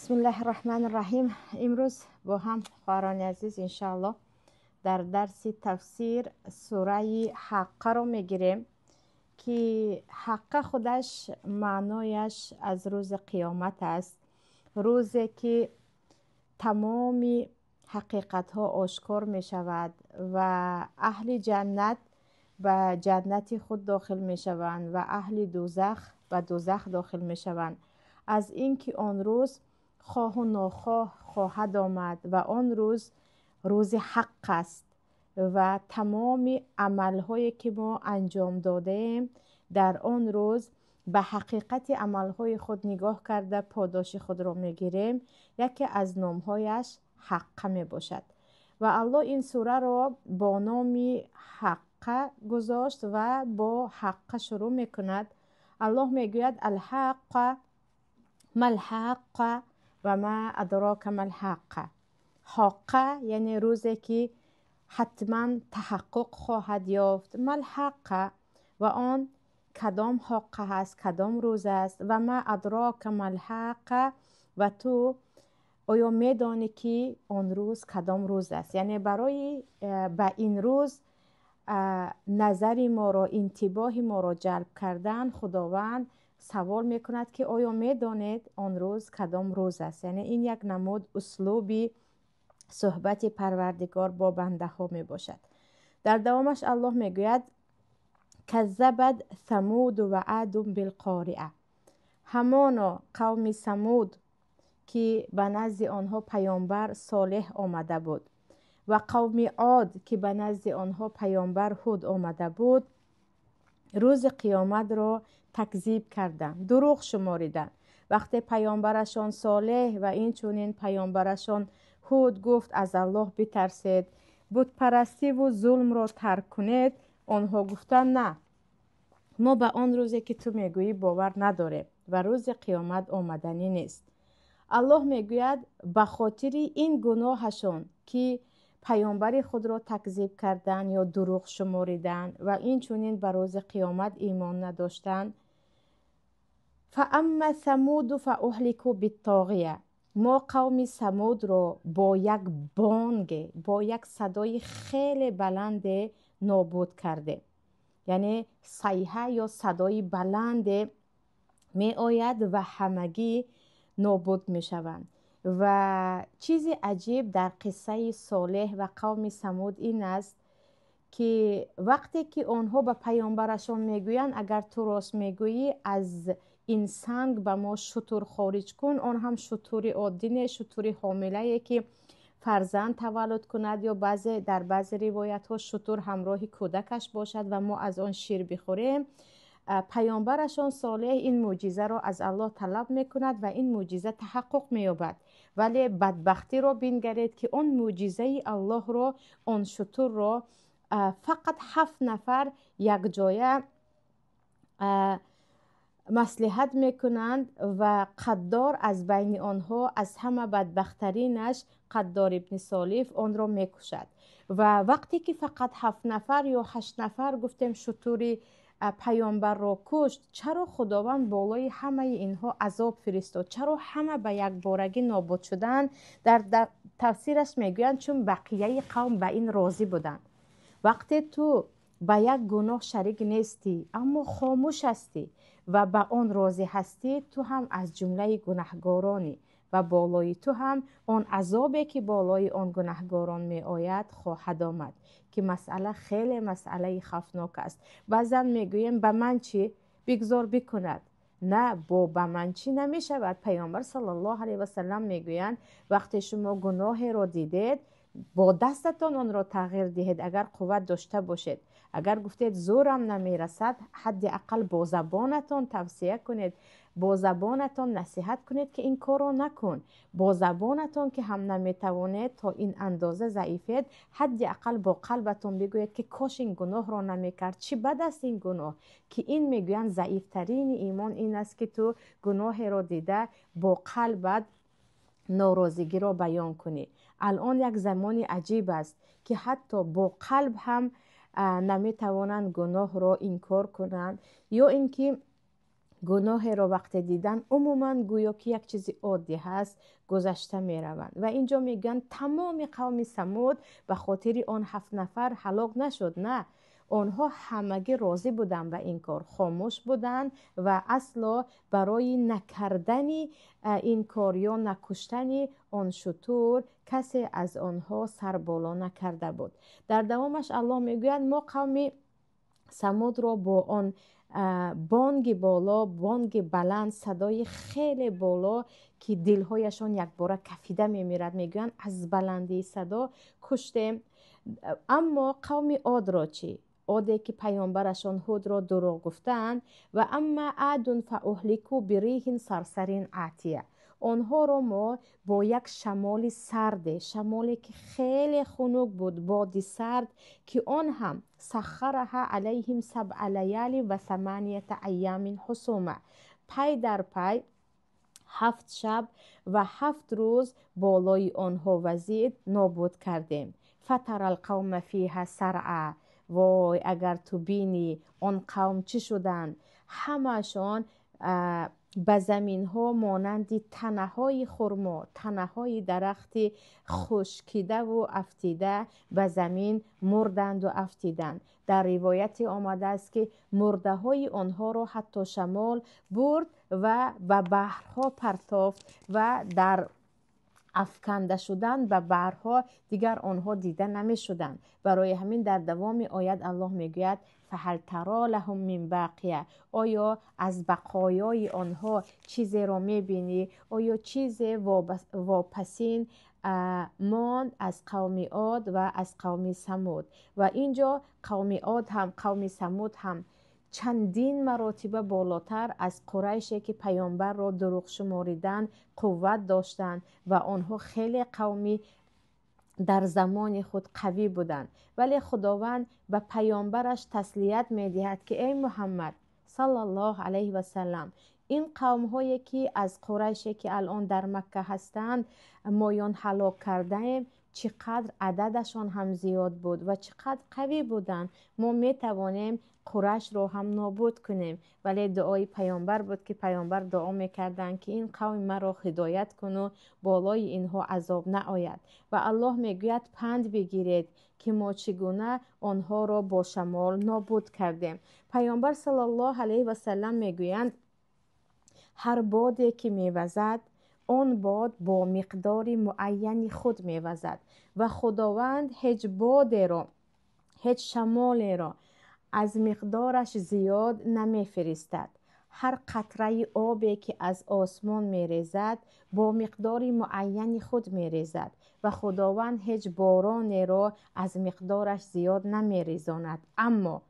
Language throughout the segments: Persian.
بسم الله الرحمن الرحیم. امروز با هم خواهران عزیز انشاءالله در درس تفسیر سوره حقه رو میگیریم که حقه خودش معنایش از روز قیامت است، روزی که تمام حقیقت ها آشکار می شود و اهل جنت به جنت خود داخل می شوند و اهل دوزخ به دوزخ داخل می شوند. از اینکه آن روز خواه و ناخواه خواهد آمد و آن روز حق است و تمام عملهایی که ما انجام دادیم در آن روز به حقیقت عملهای خود نگاه کرده پاداش خود را میگیریم. یکی از نامهایش حقه می باشد و الله این سوره را با نام حقه گذاشت و با حقه شروع می کند. الله میگوید الحق ما الحق و ما ادراک ما الحق. حقه یعنی روزی که حتما تحقق خواهد یافت. ما الحق و آن کدام حقه هست، کدام روز است. و ما ادراک ما الحق و تو آیا میدانی که آن روز کدام روز است؟ یعنی برای به این روز نظر ما را، انتباه ما را جلب کردن، خداوند سوال میکند که آیا میدانید آن روز کدام روز است؟ یعنی این یک نمود اسلوبی صحبت پروردگار با بنده ها می باشد. در دوامش الله میگوید کذبت ثمود و عاد بالقارعه. همان قوم ثمود که به نزد آنها پیامبر صالح آمده بود و قوم عاد که به نزد آنها پیامبر هود آمده بود روز قیامت را تکذیب کردند، دروغ شماریدند. وقتی پیامبرشان صالح و این چونین پیامبرشان هود گفت از الله بترسید، بت پرستی و ظلم را ترک کنید، آنها گفتند نه، ما به آن روزی که تو میگویی باور نداریم و روز قیامت آمدنی نیست. الله میگوید به خاطر این گناهشون که پیامبر خود را تکذیب کردن یا دروغ شماریدن و این چونین به روز قیامت ایمان نداشتن، فاما ثمود فاهلكوا بالطاغیه. ما قوم ثمود را با یک بانگ، با یک صدای خیلی بلند نابود کرده. یعنی صیحه یا صدای بلند می آید و همگی نابود می شوند. و چیز عجیب در قصه صالح و قوم ثمود این است که وقتی که آنها به پیامبرشان میگویند اگر تو راست میگویی از این سنگ به ما شتر خارج کن، آن هم شتر عادی، شتر حامله که فرزند تولد کند یا در بعضی روایت ها شتر همراه کودکش باشد و ما از آن شیر بخوریم. پیامبرشان صالح این معجزه را از الله طلب میکند و این معجزه تحقق مییابد. ولی بدبختی را بنگرید که اون معجزه الله را، اون شتر را فقط 7 نفر یک جایه مصلحت میکنند و قدار از بین آنها از همه بدبخترینش قدار ابن سالیف آن را میکشد. و وقتی که فقط 7 نفر یا 8 نفر گفتیم شتر پیامبر را کشت، چرا خداوند بالای همه اینها عذاب فرستاد؟ چرا همه به یک بارگی نابود شدند؟ در تفسیرش میگویند چون بقیه قوم به این راضی بودند. وقتی تو به یک گناه شریک نیستی اما خاموش هستی و به آن راضی هستی، تو هم از جمله گناهگارانی و بالای تو هم آن عذابی که بالای آن گناهگاران می آید خواهد آمد که مسئله خیلی مسئله خفناک است. بعضا میگویم به من چی؟ بگذار بکند. نه، به من چی نمی شود. پیامبر صلی الله علیه و سلم میگویند وقتی شما گناه را دیدید با دستتان آن را تغییر دهید اگر قوت داشته باشید. اگر گفتید زورم نمیرسد، حداقل با زبانتان توصیه کنید، با زبانتان نصیحت کنید که این کار را نکن. با زبانتان که هم نمیتوانید تا این اندازه ضعیفید، حداقل با قلبتان بگوید که کاش این گناه را نمیکرد، چی بد است این گناه. که این میگویند ضعیفترین ایمان این است که تو گناه را دیده با قلبت ناراضگی را بیان کنی. الان یک زمان عجیب است که حتی با قلب هم نمیتوانند گناه را انکار کنند، یا اینکه گناه را وقتی دیدن عموما گویا که یک چیزی عادی هست گذشته می روند و اینجا میگن تمام قوم ثمود به خاطر آن 7 نفر هلاک نشد، نه، آنها همگی راضی بودن به این کار، خاموش بودن و اصلا برای نکردن این کار یا نکشتن آن شتر کسی از آنها سر بالا نکرده بود. در دوامش الله میگوید ما قوم ثمود را با آن بانگ بالا، بانگ بلند، صدای خیلی بالا که دلهایشان یک باره کفیده میمیرد، میگویند از بلندی صدا کشتیم. اما قوم عاد را چی؟ عادی که پیامبرشان هود را دروغ گفتند. و اما عاد فاهلکوا بریح صرصر عاتیه، آنها را ما با یک شمال سرد، شمالی که خیلی خنک بود، باد سرد که آن هم سخرها علیهم 7 لیال و 8 ایام حسوما، پی در پی 7 شب و 7 روز بالای آنها وزید نابود کردیم. فتر القوم فیها سرعا، وای اگر تو بینی آن قوم چی شدند، همشان به زمین ها مانند تنه های خرما، تنه های درخت خشکیده و افتیده به زمین مردند و افتیدند. در روایت آمده است که مرده های آنها را حتی شمال برد و به بحرها پرتافت و در افکنده شدن به بحرها دیگر آنها دیده نمی شدند. برای همین در دوام آیت الله میگوید فهل تری لهم من باقیه، آیا از بقایای آنها چیزی را میبینی؟ آیا چیزی واپسین ماند از قوم عاد و از قوم ثمود؟ و اینجا قوم عاد هم قوم ثمود هم چندین مراتب بالاتر از قریشی که پیامبر را دروغ شماریدن قوت داشتند و آنها خیلی قومی در زمان خود قوی بودند، ولی خداوند به پیامبرش تسلیت می‌دهد که ای محمد صلی الله علیه و سلم، این قوم هایی که از قریشی که الان در مکه هستند مایان هلاک کردیم، چقدر عددشان هم زیاد بود و چقدر قوی بودند، ما میتوانیم قریش رو هم نابود کنیم. ولی دعای پیامبر بود که پیامبر دعا میکردند که این قوم مرا هدایت کن و بالای اینها عذاب نآید. و الله میگوید پند بگیرید که ما چگونه آنها را با شمال نابود کردیم. پیامبر صلی الله علیه و سلم میگویند هر بادی که میوزد آن باد با مقدار معینی خود میوزد و خداوند هیچ بادی را، هیچ شمالی را از مقدارش زیاد نمیفرستد. هر قطره آبی که از آسمان میریزد با مقدار معینی خود میریزد و خداوند هیچ بارانی را از مقدارش زیاد نمیریزاند. اما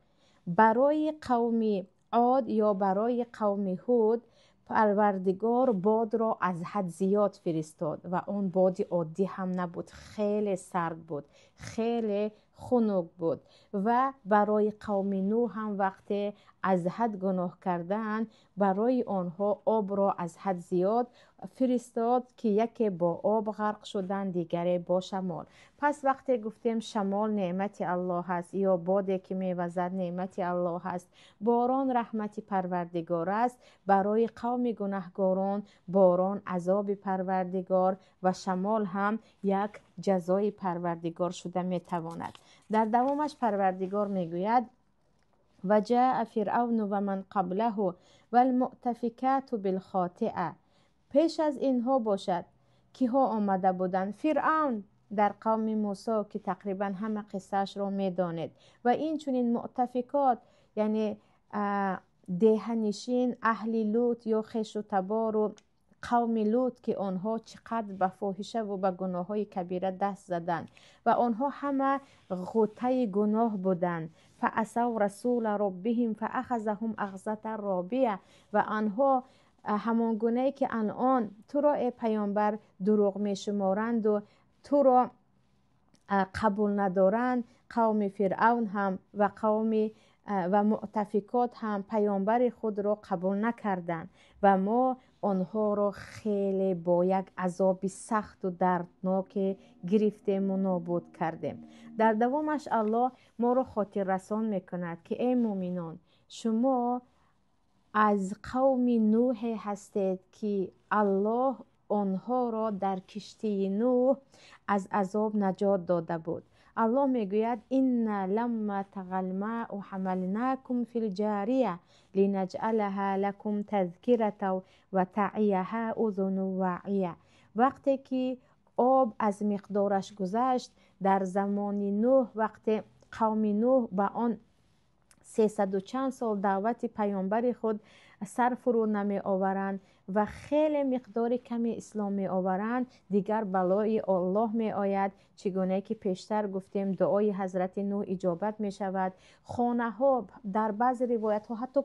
برای قوم عاد یا برای قوم هود پروردگار باد را از حد زیاد فرستاد و آن باد عادی هم نبود، خیلی سرد بود، خیلی خنک بود. و برای قوم نوح هم وقتی از حد گناه کردن برای آنها آب را از حد زیاد فرستاد که یکی با آب غرق شدن، دیگری با شمال. پس وقتی گفتیم شمال نعمت الله هست یا بادی که میوزد نعمت الله هست، باران رحمت پروردگار است، برای قوم گناهگاران باران عذاب پروردگار و شمال هم یک جزای پروردگار شده میتواند. در دوامش پروردگار میگوید و جاء فرعون و من قبله و المؤتفکات بالخاطئه، پیش از اینها باشد که ها آمده بودند. فرعون در قوم موسی که تقریبا همه قصهش را میدانید و این چنین مؤتفکات یعنی دهنشین اهل لوط یا خش و تبار و قوم لوط که آنها چقدر به فاحشه و به گناه های کبیره دست زدند و آنها همه غوطه گناه بودند. فعصوا رسول ربهم فاخذهم اخذة رابیه و آنها همان گونه‌ای که الان تو را ای پیامبر دروغ می شمارند و تو را قبول ندارند، قوم فرعون هم و قوم و مؤتفکات هم پیامبر خود را قبول نکردند و ما آنها را خیلی با یک عذاب سخت و دردناک گرفتیم و نابود کردیم. در دوامش الله ما را خاطر رسان میکند که ای مؤمنان، شما از قوم نوح هستید که الله آنها را در کشتی نوح از عذاب نجات داده بود. الله میگوید این لما طغى الماء حملناكم فی الجاریه لنجعلها لكم تذکرة و تعیها اذن واعیه. وقتی که آب از مقدارش گذشت در زمان نوح، وقتی قوم نوح به آن 300 و چند سال دعوت پیامبر خود سر فرو نمی آورند و خیلی مقدار کمی اسلام می آورند، دیگر بلای الله می آید. چگونه که پیشتر گفتیم دعای حضرت نوح اجابت می شود. خانه ها در بعض روایت ها حتی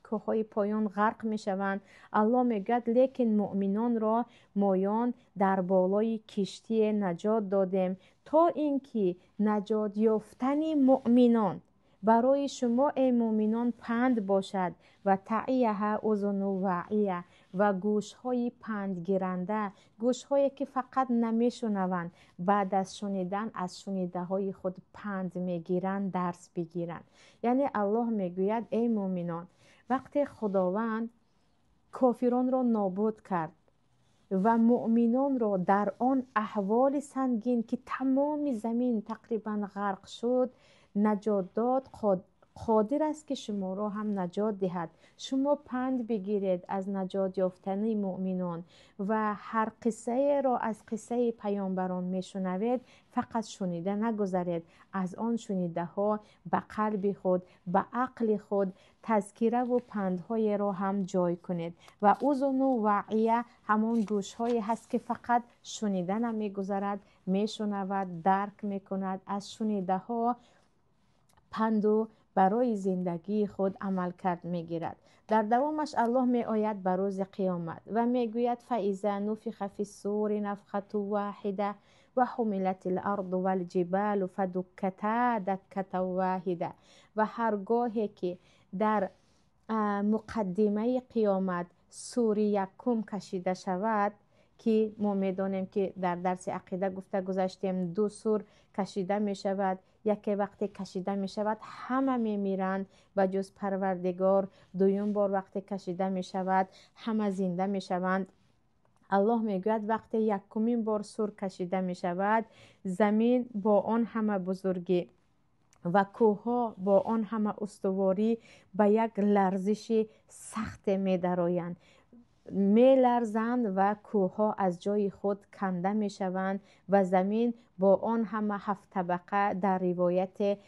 کوههای پایان غرق می شوند. الله می گوید لیکن مؤمنان را مایان در بالای کشتی نجات دادیم تا اینکه نجات یافتن مؤمنان برای شما ای مؤمنان پند باشد و تعیها اذن واعیه و گوشهای پند گیرنده، گوشهایی که فقط نمیشنوند، بعد از شنیدن از شنیده های خود پند میگیرند، درس بگیرند. یعنی الله میگوید ای مؤمنان، وقتی خداوند کافران را نابود کرد و مؤمنان را در آن احوال سنگین که تمام زمین تقریبا غرق شد نجات داد، قادر است که شما را هم نجات دهد. شما پند بگیرید از نجات یافتن مؤمنان و هر قصه را از قصه پیامبران میشنوید فقط شنیده نگذارید، از آن شنیده ها به قلب خود به عقل خود تذکره و پندهای را هم جای کنید. و اذن واعیه همان گوش‌هایی هست که فقط شنیده نمیگذارد، میشنود، درک میکند، از شنیده ها پندو برای زندگی خود عمل کرد میگیرد. در دوامش الله می آید بر روز قیامت و میگوید فاذا نفخ فی الصور نفخة واحده و حملت الارض والجبال فدکتا دکة واحده. و هرگاهی که در مقدمه قیامت سور یکم کشیده شود، که ما میدانیم که در درس عقیده گفته گذاشتیم 2 سور کشیده می شود. یکی وقتی کشیده می شود همه می میرند و جز پروردگار. دویم بار وقتی کشیده می شود همه زنده می شوند. الله می گوید وقتی یکمین بار سور کشیده می شود زمین با آن همه بزرگی و کوه‌ها با آن همه استواری به یک لرزش سخت می درآیند، می لرزند و کوه‌ها از جای خود کنده می شوند و زمین با آن همه 7 طبقه در روایت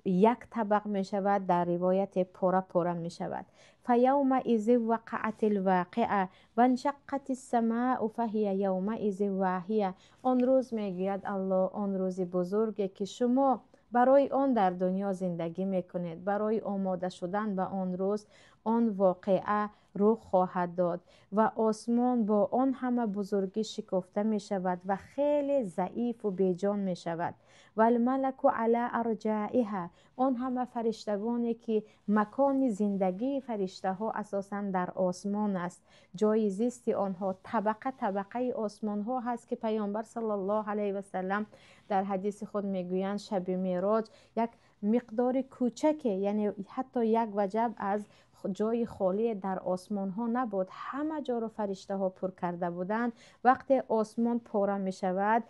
1 طبق می شود، در روایت پاره می شود. فیومئذ وقعت الواقعه و انشقت السماء فهی یومئذ واهیه. آن روز می گوید الله، آن روز بزرگی که شما برای آن در دنیا زندگی میکنید، برای آماده شدن به آن روز آن واقعه رخ خواهد داد و آسمان با آن همه بزرگی شکافته می شود و خیلی ضعیف و بیجان می شود. و الملک علی ارجائها، آن همه فرشتگانی که مکان زندگی فرشته ها اساساً در آسمان است، جای زیست آنها طبقه آسمان ها هست که پیامبر صلی الله علیه و سلم در حدیث خود میگویند شب معراج یک مقدار کوچکه، یعنی حتی یک وجب از جای خالی در آسمان ها نبود، همه جا رو فرشته ها پر کرده بودند. وقتی آسمان پاره می شود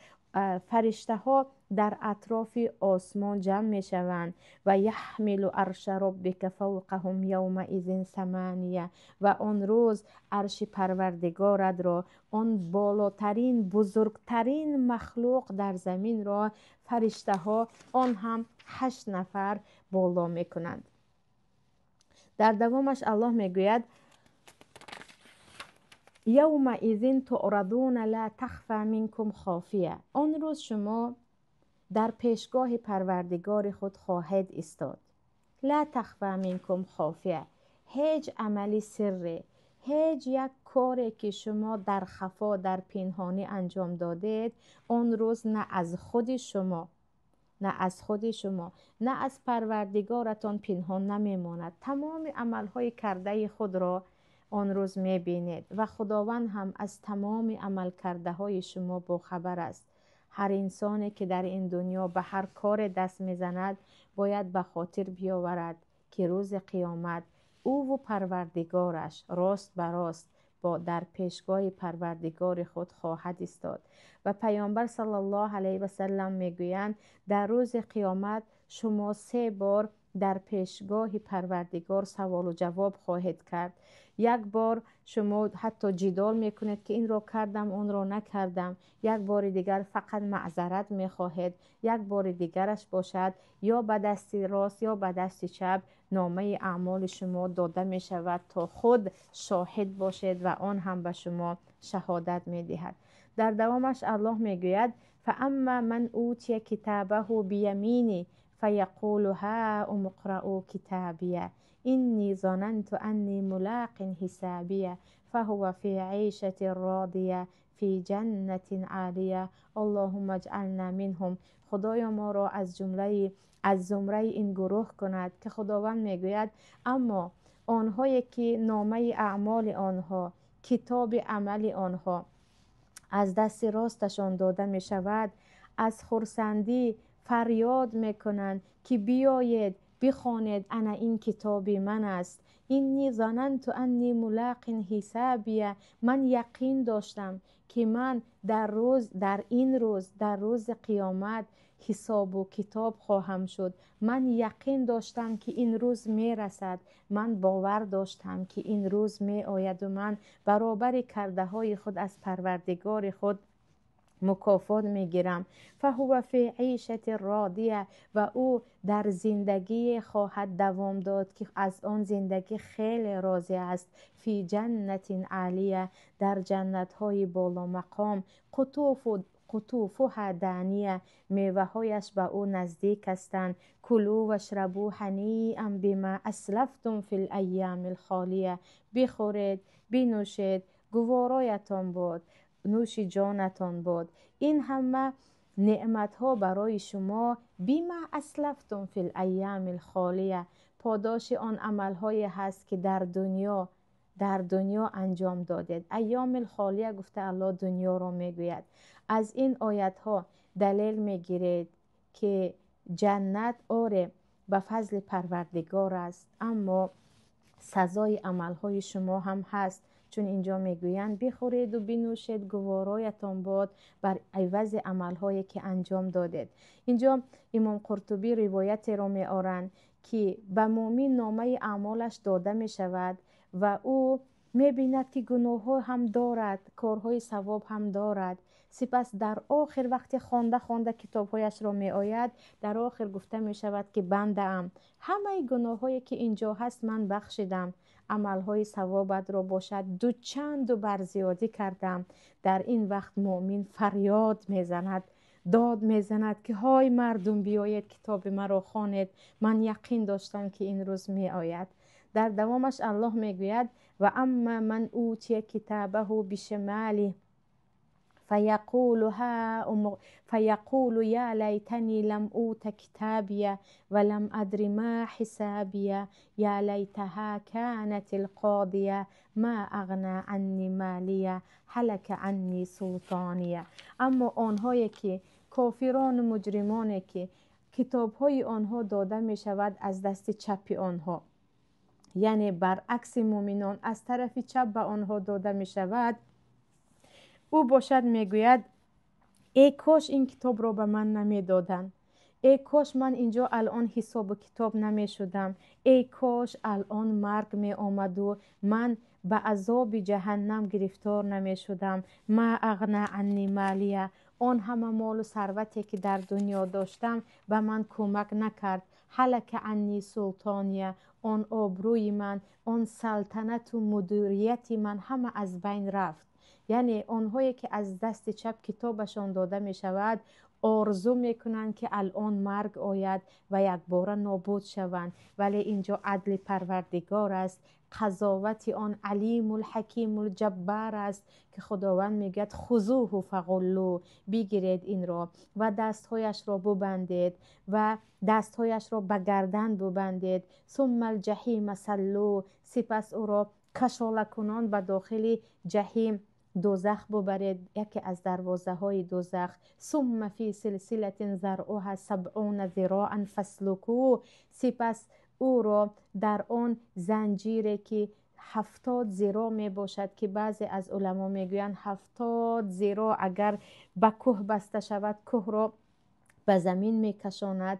فرشته ها در اطراف آسمان جمع می شوند و یحمل عرش ربک فوقهم یومئذ ثمانیه. و آن روز عرش پروردگارت را، آن بالاترین بزرگترین مخلوق در زمین را فرشته ها آن هم 8 نفر بالا می کنند. در دوامش الله می گوید یومئذ تعرضون لا تخفی منکم خافیه. آن روز شما در پیشگاه پروردگار خود خواهید ایستاد. لا تخفی منکم خافیه، هیچ عملی سری، هیچ یک کاری که شما در خفا در پنهانی انجام دادید آن روز نه از خود شما نه از پروردگارتان پنهان نمیماند. تمام عملهای کرده خود را آن روز میبینید و خداوند هم از تمام عمل کرده های شما با خبر است. هر انسانی که در این دنیا به هر کار دست میزند باید به خاطر بیاورد که روز قیامت او و پروردگارش راست به راست با در پیشگاه پروردگار خود خواهد ایستاد. و پیامبر صلی الله علیه و سلم میگویند در روز قیامت شما 3 بار در پیشگاه پروردگار سوال و جواب خواهید کرد. یک بار شما حتی جدال میکنید که این رو کردم اون رو نکردم، یک بار دیگر فقط معذرت میخواهید، یک بار دیگرش باشد یا به دست راست یا به دست چپ نامه اعمال شما داده می شود تا خود شاهد باشد و آن هم به شما شهادت می دهد. در دوامش الله می گوید فاما من اوتی کتابه بیمینی فیقول ها اقرؤوا کتابیه اینی ظننت انی ملاق حسابیه فهو فی عیشة راضیه فی جنت عالیه اللهم اجعلنا منهم. خدایا ما را از زمره این گروه کند که خداوند میگوید اما آنهایی که نامه اعمال آنها، کتاب عمل آنها از دست راستشان داده می شود، از خرسندی فریاد میکنند که بیایید بخوانید انا این کتاب من است. اینی ظننت انی ملاق حسابیه من یقین داشتم که من در این روز در روز قیامت حساب و کتاب خواهم شد. من یقین داشتم که این روز می رسد، من باور داشتم که این روز می آید و من برابر کرده های خود از پروردگار خود مکافات میگیرم. فهو فی عیشة راضیه و او در زندگی خواهد دوام داد که از آن زندگی خیلی راضی است. فی جنت عالیه در جنت های بالا مقام قطوفها دانیه میوه هایش به او نزدیک هستند. کلوا واشربوا هنیئا بما اسلفتم فی الایام الخالیه بخورید بنوشید گوارایتان باد، نوش جانتان باد. این همه نعمت ها برای شما بما اسلفتم فی الایام الخالیه پاداش آن عمل های هست که در دنیا انجام دادید. ایام الخالیه گفته الله دنیا را میگوید. از این آیت ها دلیل میگیرید که جنت آره به فضل پروردگار است، اما سزای عمل های شما هم هست، چون اینجا میگویند بخورید و بنوشید گوارایتان باد بر عوض عملهایی که انجام دادید. اینجا امام قرطبی روایت را میآورند که به مؤمن نامه اعمالش داده می شود و او میبیند که گناه ها هم دارد، کارهای ثواب هم دارد. سپس در آخر وقتی خوانده کتابهایش را می آید، در آخر گفته می شود که بنده ام همه گناه هایی که اینجا هست من بخشیدم، عملهای ثوابت را باشد چند بر زیادی کردم. در این وقت مؤمن فریاد میزند، داد میزند که های مردم بیایید کتاب مرا خوانید، من یقین داشتم که این روز می آید. در دوامش الله میگوید و اما من اوتی کتابه بشماله فیقول یا لیتنی لم اوت کتابیه ولم ادر ما حسابیه یا لیتها کانت القاضیه ما اغنی عنی مالیه هلک عنی سلطانیه. اما آنهایی که کافران و مجرمانی که کتابهای آنها داده می شود از دست چپ آنها، یعنی برعکس مؤمنان از طرف چپ به آنها داده می شود، او باشد میگوید ای کاش این کتاب را به من نمی دادن، ای کاش من اینجا الان حساب و کتاب نمی شدم، ای کاش الان مرگ می آمد و من به عذاب جهنم گرفتار نمی شدم. ما اغنی عنی مالیه آن همه مال و ثروتی که در دنیا داشتم به من کمک نکرد. هلک عنی سلطانیه آن آبروی من، آن سلطنت و مدیریت من همه از بین رفت. یعنی آنهایی که از دست چپ کتابشان داده می شود آرزو می کنند که الان مرگ آید و یک بار نابود شوند، ولی اینجا عدل پروردگار است، قضاوت آن علیم الحکیم الجبار است که خداوند میگه خذوه فغلوا بگیرید این را و دستهایش را ببندید و دستهایش را به گردن ببندید. ثم الجحیم صلوا سپس او را کشاله کنان به داخل جحیم دوزخ ببرید، یکی از دروازه های دوزخ. ثم فی سلسله ذرعها 70 ذراعا فاسلکوه سپس او را در آن زنجیری که 70 ذراع می باشد که بعضی از علما میگویند 70 ذراع اگر به کوه بسته شود کوه را به زمین میکشاند.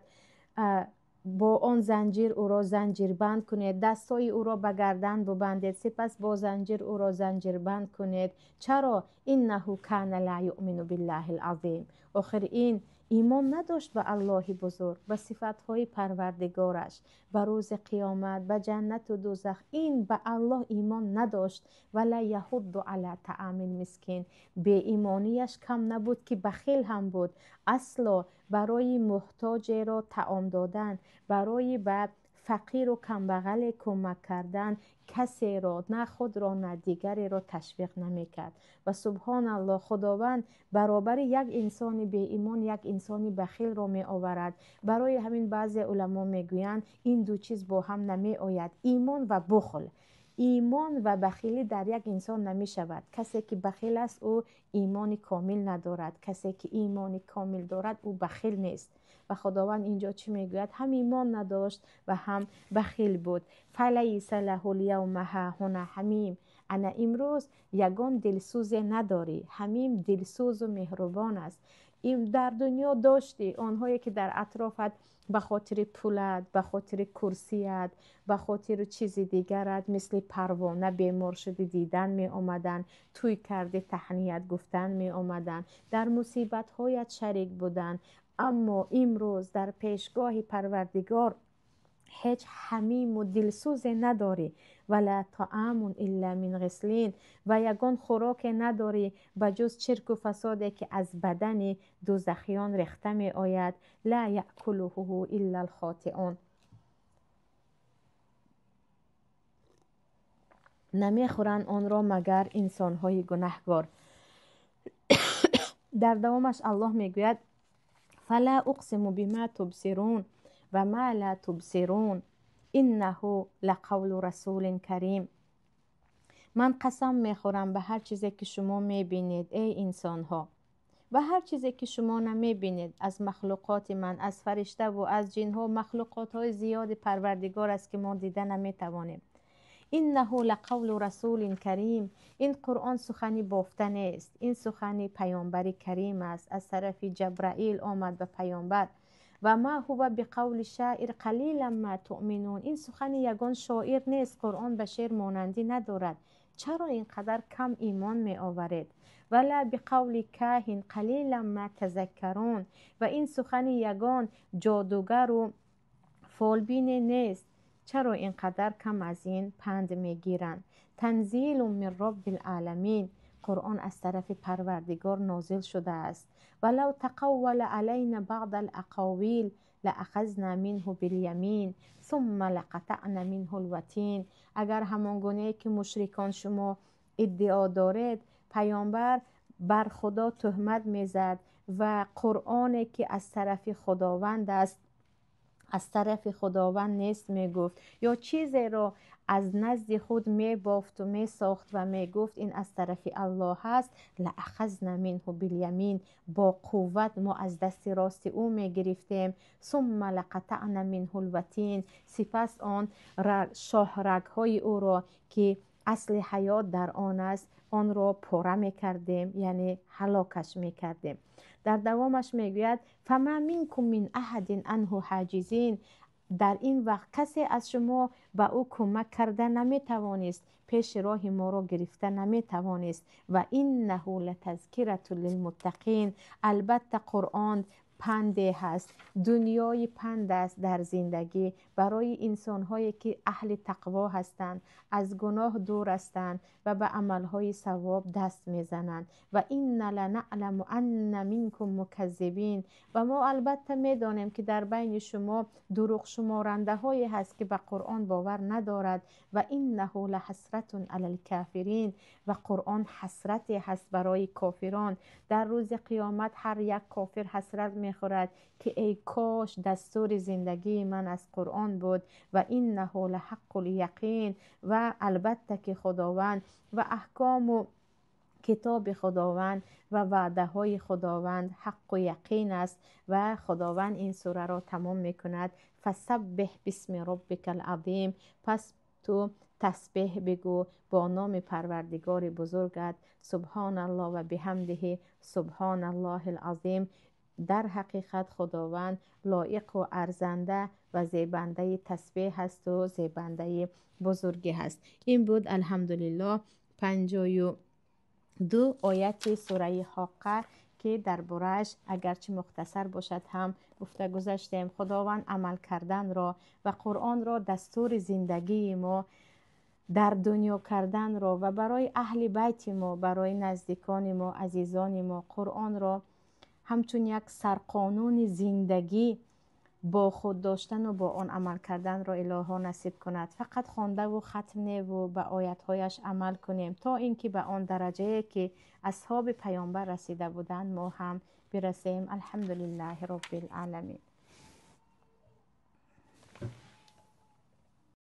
با آن زنجیر او را زنجیر بند کنید، دستای او را به گردن ببندید، سپس با زنجیر او را زنجیر بند کنید. چرا؟ انه کان لا یؤمن بالله العظیم. آخر این ایمان نداشت به الله بزرگ، به صفاتهای پروردگارش، به روز قیامت، به جنت و دوزخ. این به الله ایمان نداشت. ولا یحض علی طعام المسکین. به ایمانیش کم نبود که بخیل هم بود. اصلا برای محتاج را طعام دادن، برای به فقیر و کمبغل کمک کردن کسی را، نه خود را نه دیگری را تشویق نمیکرد. و سبحان الله، خداوند برابر یک انسان بی ایمان یک انسانی بخیل را می آورد. برای همین بعضی علما میگویند این دو چیز با هم نمی آید، ایمان و بخل. ایمان و بخیلی در یک انسان نمی شود. کسی که بخیل است او ایمان کامل ندارد، کسی که ایمان کامل دارد او بخیل نیست. و خداوند اینجا چی میگوید؟ هم ایمان نداشت و هم بخیل بود. فلیس له الیوم هاهنا حمیم. انا امروز یگان دلسوز نداری. حمیم دلسوز و مهربان است. این در دنیا داشتی آنهایی که در اطرافت به خاطر پولت، به خاطر کرسیت، به خاطر چیزی دیگرت مثل پروانه بیمار شدی دیدن می آمدن، توی کرده تهنیت گفتن می آمدن، در مصیبت هایت شریک بودن. اما امروز در پیشگاه پروردگار هیچ حمیم و دلسوز نداری. ولا طعام الا من غسلین. و یگان خوراک نداری بجز چرک و فسادی که از بدن دوزخیان ریخته می آید. لا یأکله الا الخاطئون. نمی خورند آن را مگر انسان‌های گناهکار. در دوامش الله میگوید فلا اقسم بما تبصرون و ما لا تبصرون انه لقول رسول کریم. من قسم میخورم به هر چیزی که شما میبینید ای انسان ها و هر چیزی که شما نمیبینید از مخلوقات من، از فرشته و از جن ها. مخلوقات های زیاد پروردگار است که ما دیده نمیتوانیم. انه لقول رسول کریم. این قرآن سخنی بافته نیست، این سخنی پیامبر کریم است. از طرف جبرائیل آمد به پیامبر. و ما هو بقول شاعر قلیلا ما تؤمنون. این سخن یگان شاعر نیست. قرآن به شعر مانندی ندارد. چرا اینقدر کم ایمان می آورید؟ ولا بقول کاهن قلیلا ما تذکرون. و این سخن یگان جادوگر و فالبین نیست. چرا اینقدر کم از این پند میگیرند؟ تنزیل من رب العالمین. قرآن از طرف پروردگار نازل شده است. ولو تقول علینا بعض الاقاویل لاخذنا منه بالیمین ثم لقطعنا منه الوتین. اگر همانگونه که مشرکان شما ادعا دارید پیامبر بر خدا تهمت میزد و قرآنی که از طرف خداوند است از طرف خداوند نیست میگفت، یا چیزی را از نزد خود میبافت و میساخت و میگفت این از طرف الله هست، لأخذنا منه بالیمین. با قوت ما از دست راست او میگرفتیم. ثم لقطعنا منه الوتین. سپس آن شاهرگ های او را که اصل حیات در آن است آن را پاره میکردیم، یعنی هلاکش میکردیم. در دوامش میگوید فما منکم من احد عنه حاجزین. در این وقت کسی از شما به او کمک کرده نمیتوانست، پیش راه ما را گرفته نمیتوانست. و انه لتذکرة للمتقین. البته قرآن پنده هست، دنیای پند است در زندگی برای انسان‌هایی که اهل تقوا هستند، از گناه دور هستند و به عمل‌های ثواب دست میزنند. و این لنعلم ان منکم مکذبین. و ما البته میدانیم که در بین شما دروغ شمارنده هایی هست که به قرآن باور ندارد. و انه لحسرة علی الکافرین. و قرآن حسرتی هست برای کافران. در روز قیامت هر یک کافر حسرت میخورد که ای کاش دستور زندگی من از قرآن بود. و انه لحق الیقین. و البته که خداوند و احکام و کتاب خداوند و وعده های خداوند حق و یقین است و خداوند این سوره را تمام میکند. فسبح بسم ربک العظیم، پس تو تسبیح بگو با نام پروردگار بزرگت. سبحان الله و بحمده سبحان الله العظیم. در حقیقت خداوند لایق و ارزنده و زیبنده تسبیح است و زیبنده بزرگی هست. این بود الحمدلله 52 آیت سوره حاقه که در برش اگرچه مختصر باشد هم گفته گذاشتیم. خداوند عمل کردن را و قرآن را دستور زندگی ما در دنیا کردن را و برای اهل بیت ما، برای نزدیکان ما، عزیزان ما، قرآن را همچون یک سرقانون زندگی با خود داشتن و با آن عمل کردن را الهی نصیب کند. فقط خوانده و ختم و به آیاتهایش عمل کنیم تا اینکه به آن درجه که اصحاب پیامبر رسیده بودند ما هم برسیم. الحمدلله رب العالمین.